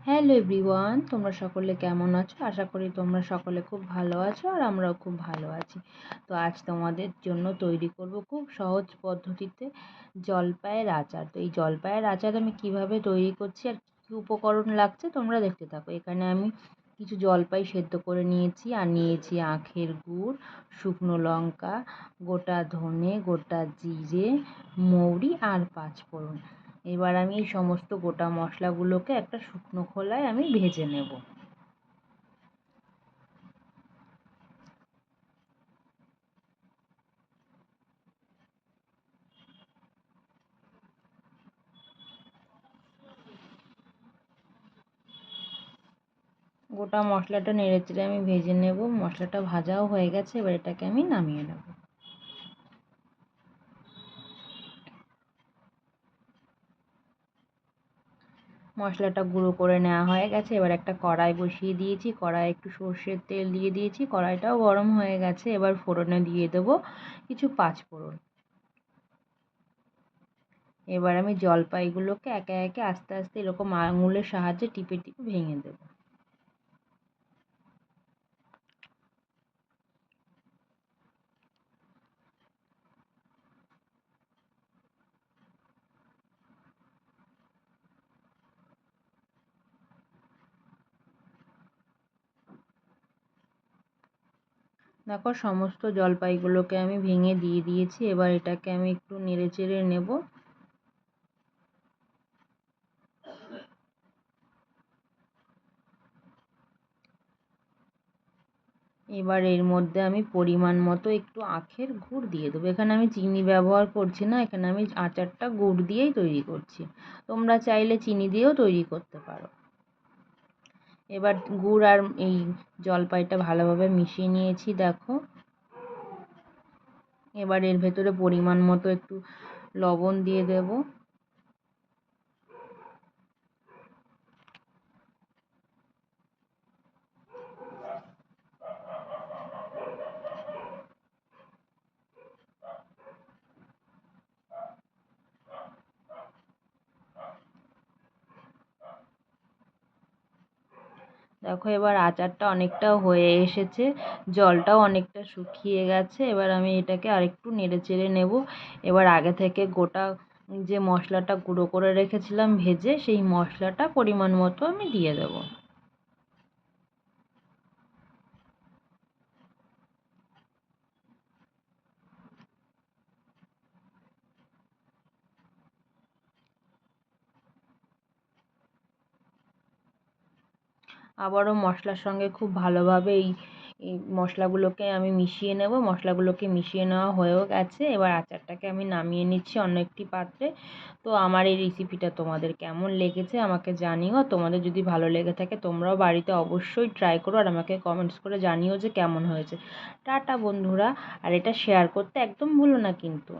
Hello everyone, তোমরা সকলে কেমন আছো? আশা করি তোমরা সকলে খুব ভালো আছো আর আমরাও খুব ভালো আছি। তো আজ তোমাদের জন্য তৈরি করব খুব সহজ পদ্ধতিতে জলপাইয়ের আচার। তো এই জলপাইয়ের আচার আমি কিভাবে তৈরি করছি আর কী উপকরণ লাগছে তোমরা দেখতে থাকো। এখানে আমি কিছু জলপাই সেদ্ধ করে নিয়েছি আর নিয়েছি আখের গুড়, শুকনো লঙ্কা, গোটা ধনে, গোটা জিরে, মৌরি আর পাঁচফোড়ন। এবার আমি এই সমস্ত গোটা মশলাগুলোকে একটা শুকনো খোলায় আমি ভেজে নেব। গোটা মশলাটা নেড়েচেড়ে আমি ভেজে নেব। মশলাটা ভাজাও হয়ে গেছে, এবার এটাকে আমি নামিয়ে নেব। মশলাটা গুঁড়ো করে নেওয়া হয়ে গেছে। এবার একটা কড়াই বসিয়ে দিয়েছি, কড়াই একটু সর্ষের তেল দিয়ে দিয়েছি, কড়াইটাও গরম হয়ে গেছে। এবার ফোড়নে দিয়ে দেবো কিছু পাঁচফোড়ন। এবার আমি জলপাইগুলোকে একে একে আস্তে আস্তে এরকম আঙুলের সাহায্যে টিপে টিপে ভেঙে দেবো। দেখো সমস্ত জলপাইগুলোকে আমি ভেঙে দিয়ে দিয়েছি। এবার এটাকে আমি একটু নেড়ে চেড়ে নেব। এবার এর মধ্যে আমি পরিমাণ মতো একটু আখের গুড় দিয়ে দেবো। এখানে আমি চিনি ব্যবহার করছি না, এখানে আমি আচারটা গুড় দিয়েই তৈরি করছি। তোমরা চাইলে চিনি দিয়েও তৈরি করতে পারো। এবার গুড় আর এই জলপাইটা ভালোভাবে মিশিয়ে নিয়েছি দেখো। এবার এর ভেতরে পরিমাণ মতো একটু লবণ দিয়ে দেব। দেখো এবার আচারটা অনেকটা হয়ে এসেছে, জলটাও অনেকটা শুকিয়ে গেছে। এবার আমি এটাকে আরেকটু নেড়ে চেড়ে নেব। এবার আগে থেকে গোটা যে মশলাটা গুঁড়ো করে রেখেছিলাম ভেজে, সেই মশলাটা পরিমাণ মতো আমি দিয়ে দেবো। আবারও মশলার সঙ্গে খুব ভালোভাবে এই মশলাগুলোকে আমি মিশিয়ে নেব। মশলাগুলোকে মিশিয়ে নেওয়া হয়েও গেছে। এবার আচারটাকে আমি নামিয়ে নিচ্ছি অন্য একটি পাত্রে। তো আমার এই রেসিপিটা তোমাদের কেমন লেগেছে আমাকে জানিও। তোমাদের যদি ভালো লেগে থাকে তোমরাও বাড়িতে অবশ্যই ট্রাই করো আর আমাকে কমেন্টস করে জানিও যে কেমন হয়েছে। টাটা বন্ধুরা, আর এটা শেয়ার করতে একদম ভুলো না কিন্তু।